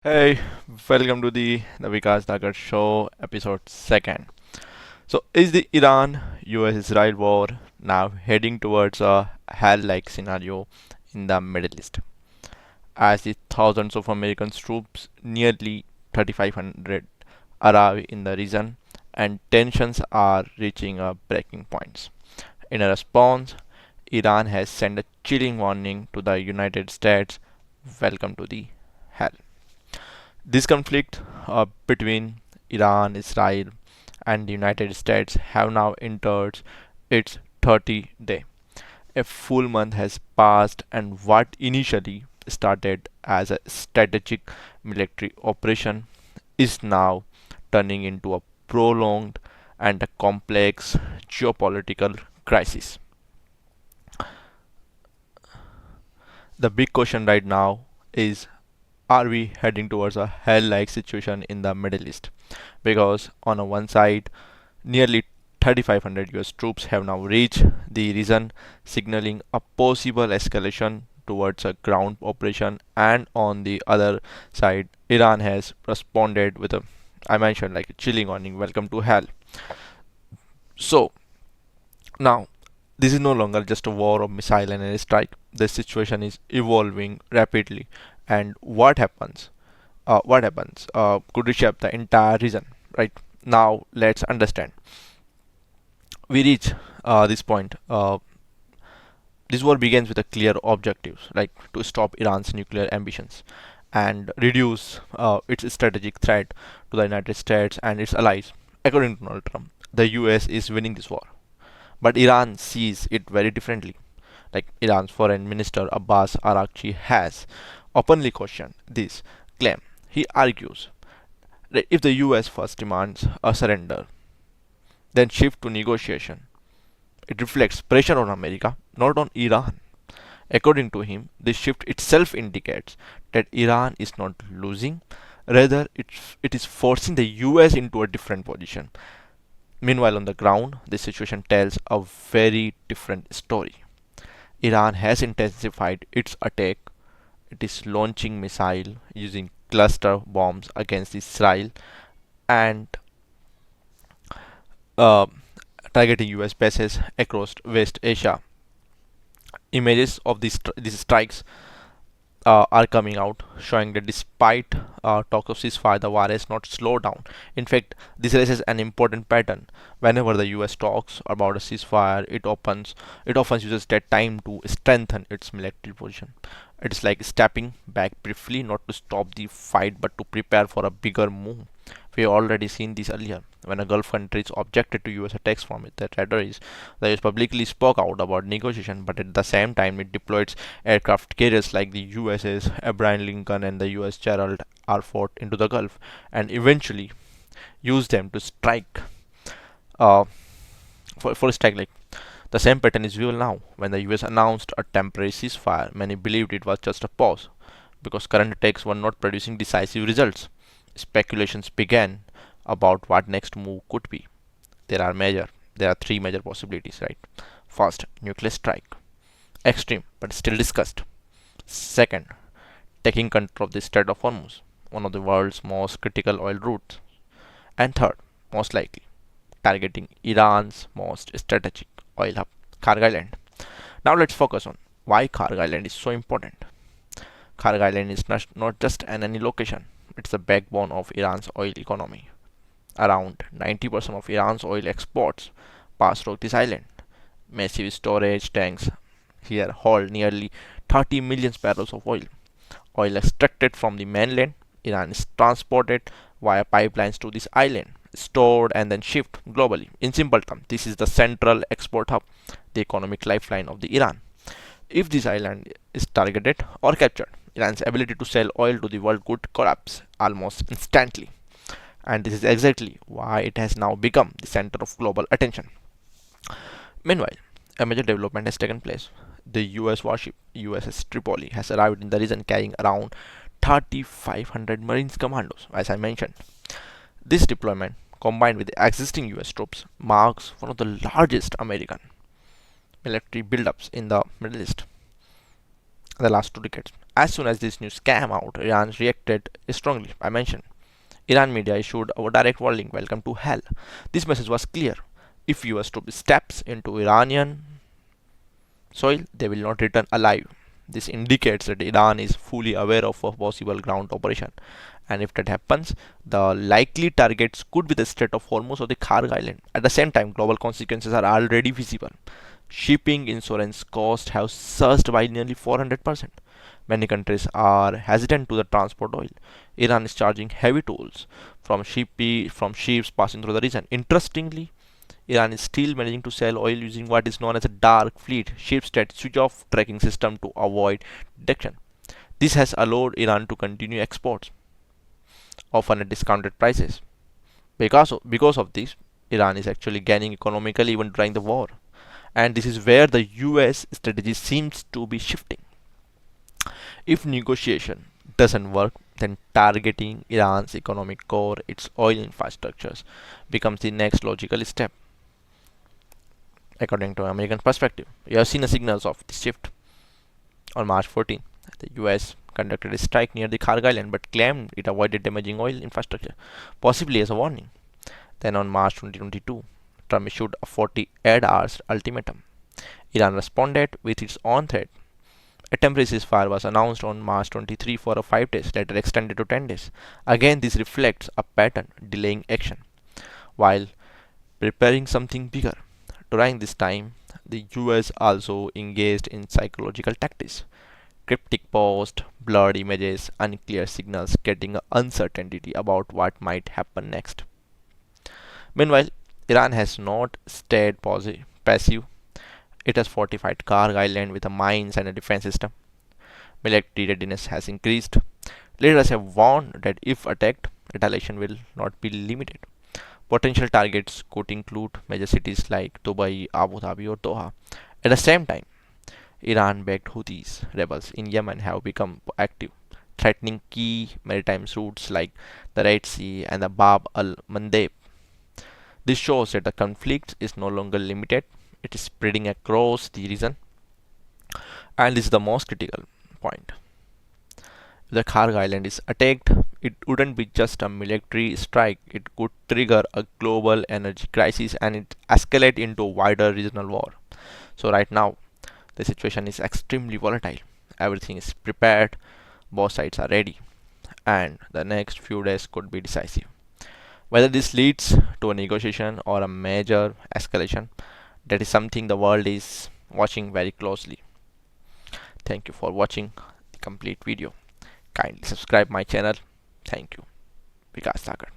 Hey, welcome to the Vikas Nagar Show, episode second. So, is the Iran-US-Israel war now heading towards a hell-like scenario in the Middle East? As the thousands of American troops, nearly 3,500, arrive in the region, and tensions are reaching a breaking point. In a response, Iran has sent a chilling warning to the United States. Welcome to the hell. This conflict between Iran, Israel, and the United States have now entered its 30th day. A full month has passed, and what initially started as a strategic military operation is now turning into a prolonged and a complex geopolitical crisis. The big question right now is, are we heading towards a hell like situation in the Middle East? Because on a one side, nearly 3,500 US troops have now reached the region, signaling a possible escalation towards a ground operation, and on the other side, Iran has responded with a, I mentioned, like a chilling warning, welcome to hell. So now, this is no longer just a war of missile and airstrike. The situation is evolving rapidly, and what happens could reshape the entire region. Right now, let's understand. We reach this point. This war begins with a clear objectives, like to stop Iran's nuclear ambitions and reduce its strategic threat to the United States and its allies. According to Donald Trump, the US is winning this war, but Iran sees it very differently. Like Iran's foreign minister Abbas Araghchi has openly questioned this claim. He argues that if the US first demands a surrender, then shift to negotiation, it reflects pressure on America, not on Iran. According to him, this shift itself indicates that Iran is not losing, rather, it is forcing the US into a different position. Meanwhile, on the ground, this situation tells a very different story. Iran has intensified its attack. It is launching missiles using cluster bombs against Israel and uh, targeting US bases across West Asia. Images of these strikes are coming out, showing that despite talk of ceasefire, the war has not slowed down. In fact, this raises an important pattern. Whenever the U.S. talks about a ceasefire, it often uses that time to strengthen its military position. It's like stepping back briefly, not to stop the fight, but to prepare for a bigger move. We have already seen this earlier. When a Gulf countries objected to US attacks from its territories, the US publicly spoke out about negotiation, but at the same time it deployed aircraft carriers like the USS Abraham Lincoln and the US Gerald R. Ford into the Gulf, and eventually used them to strike uh, for a strike. Like the same pattern is visible now. When the US announced a temporary ceasefire, many believed it was just a pause, because current attacks were not producing decisive results. Speculations began about what next move could be. There are three major possibilities, right? First, nuclear strike. Extreme, but still discussed. Second, taking control of the Strait of Hormuz, one of the world's most critical oil routes. And third, most likely, targeting Iran's most strategic oil hub, Kharg Island. Now let's focus on why Kharg Island is so important. Kharg Island is not just any location, it's the backbone of Iran's oil economy. Around 90% of Iran's oil exports pass through this island. Massive storage tanks here hold nearly 30 million barrels of oil. Oil extracted from the mainland Iran is transported via pipelines to this island, stored and then shipped globally. In simple terms, this is the central export hub, the economic lifeline of the Iran. If this island is targeted or captured, Iran's ability to sell oil to the world could collapse almost instantly. And this is exactly why it has now become the center of global attention. Meanwhile, a major development has taken place. The US warship USS Tripoli has arrived in the region carrying around 3,500 Marines commandos, as I mentioned. This deployment, combined with the existing US troops, marks one of the largest American military buildups in the Middle East in the last 2 decades. As soon as this news came out, Iran reacted strongly. I mentioned Iran media issued a direct warning, welcome to hell. This message was clear. If US troop steps into Iranian soil, they will not return alive. This indicates that Iran is fully aware of a possible ground operation. And if that happens, the likely targets could be the Strait of Hormuz or the Kharg Island. At the same time, global consequences are already visible. Shipping insurance costs have surged by nearly 400%. Many countries are hesitant to the transport oil. Iran is charging heavy tolls from ships passing through the region. Interestingly, Iran is still managing to sell oil using what is known as a dark fleet, ships that switch off tracking system to avoid detection. This has allowed Iran to continue exports, often at discounted prices. Because of this, Iran is actually gaining economically even during the war. And this is where the US strategy seems to be shifting. If negotiation doesn't work, then targeting Iran's economic core, its oil infrastructures, becomes the next logical step. According to American perspective, we have seen the signals of this shift. On March 14, the US conducted a strike near the Kharg Island but claimed it avoided damaging oil infrastructure, possibly as a warning. Then on March 2022, Trump issued a 48 hours ultimatum. Iran responded with its own threat. A temporary ceasefire was announced on March 23 for a 5 days, later extended to 10 days. Again, this reflects a pattern, delaying action while preparing something bigger. During this time, the US also engaged in psychological tactics. Cryptic posts, blurred images, unclear signals, getting uncertainty about what might happen next. Meanwhile, Iran has not stayed passive. It has fortified Karg Island with a mines and a defense system. Military readiness has increased. Leaders have warned that if attacked, retaliation will not be limited. Potential targets could include major cities like Dubai, Abu Dhabi, or Doha. At the same time, Iran backed Houthis rebels in Yemen have become active, threatening key maritime routes like the Red Sea and the Bab al Mandeb. This shows that the conflict is no longer limited, it is spreading across the region, and this is the most critical point. If the Kharg Island is attacked, it wouldn't be just a military strike, it could trigger a global energy crisis and it escalate into a wider regional war. So right now, the situation is extremely volatile. Everything is prepared, both sides are ready, and the next few days could be decisive. Whether this leads to a negotiation or a major escalation, that is something the world is watching very closely. Thank you for watching the complete video. Kindly subscribe my channel. Thank you. Vikas Sagar.